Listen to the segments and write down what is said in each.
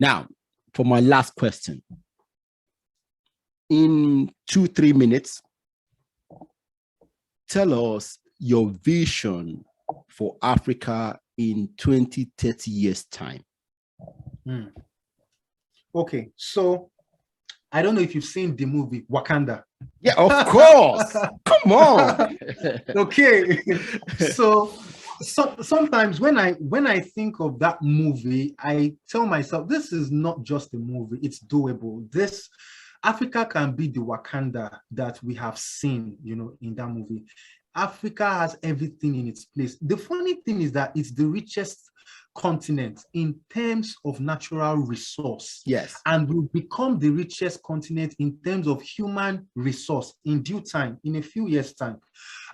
Now, for my last question, in 2-3 minutes, tell us your vision for Africa in 20-30 years time. Okay, so I don't know if you've seen the movie Wakanda. Yeah, of course. Come on. Okay, so sometimes when I think of that movie, I tell myself this is not just a movie; it's doable. This Africa can be the Wakanda that we have seen, in that movie. Africa has everything in its place. The funny thing is that it's the richest continent in terms of natural resource. Yes. And will become the richest continent in terms of human resource in due time, in a few years' time.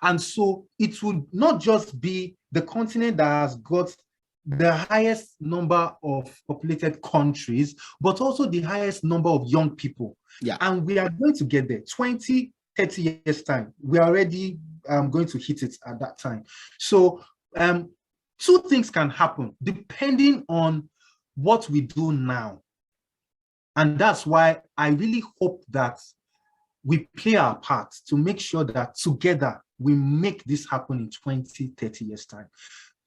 And so it would not just be the continent that has got the highest number of populated countries, but also the highest number of young people. Yeah. And we are going to get there 20, 30 years time. We are already going to hit it at that time. So two things can happen depending on what we do now. And that's why I really hope that we play our part to make sure that together we make this happen in 20, 30 years time.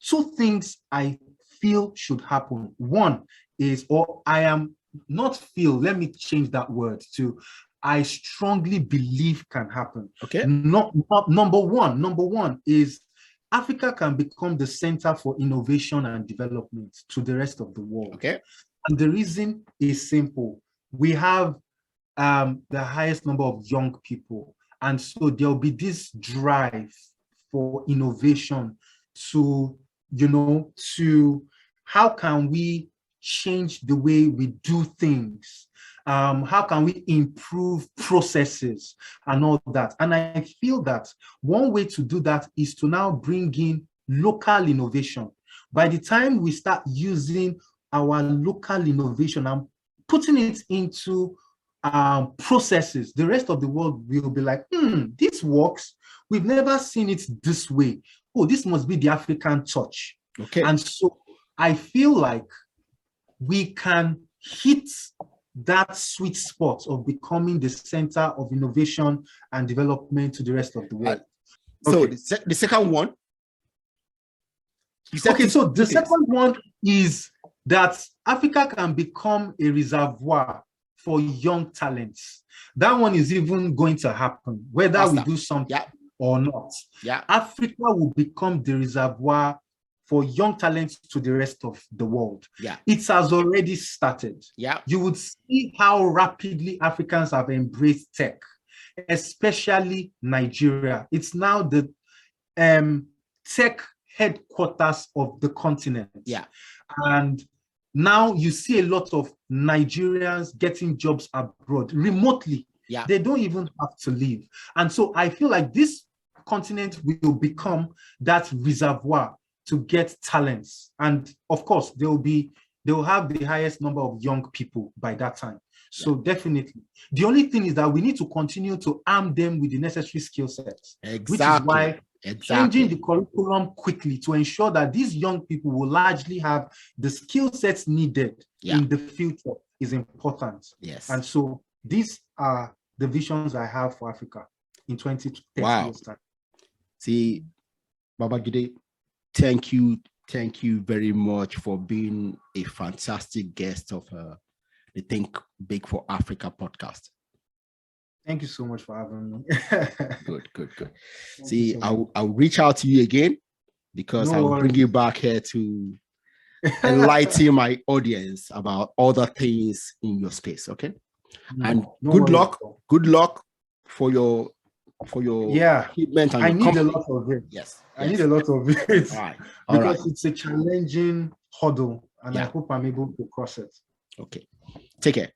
Two things I feel should happen. One is, or I am not feel, let me change that word to I strongly believe can happen. Okay. Number one is Africa can become the center for innovation and development to the rest of the world. Okay. And the reason is simple. We have the highest number of young people. And so there'll be this drive for innovation to how can we change the way we do things? How can we improve processes and all that? And I feel that one way to do that is to now bring in local innovation. By the time we start using our local innovation and putting it into processes, the rest of the world will be like, this works. We've never seen it this way. Oh, this must be the African touch. Okay. And so I feel like we can hit that sweet spot of becoming the center of innovation and development to the rest of the world. So the second one. So the second one is that Africa can become a reservoir for young talents. That one is even going to happen, whether we do something or not. Yeah. Africa will become the reservoir for young talents to the rest of the world. Yeah. It has already started. Yeah. You would see how rapidly Africans have embraced tech, especially Nigeria. It's now the tech headquarters of the continent. Yeah. And now you see a lot of Nigerians getting jobs abroad remotely. Yeah. They don't even have to leave. And so I feel like this continent will become that reservoir to get talents. And of course, they will have the highest number of young people by that time. So definitely. The only thing is that we need to continue to arm them with the necessary skill sets. Exactly. Which is why changing the curriculum quickly to ensure that these young people will largely have the skill sets needed in the future is important. Yes. And so these are the visions I have for Africa in 20 to 30 years time. See, Babajide, thank you very much for being a fantastic guest of the Think Big for Africa podcast. Thank you so much for having me. Good. See, I'll reach out to you again because I'll bring you back here to enlighten my audience about other things in your space. Okay. And good luck for your equipment. And I need a lot of it. Yes. I need a lot of it. All right. Because it's a challenging hurdle, and I hope I'm able to cross it. Okay. Take care.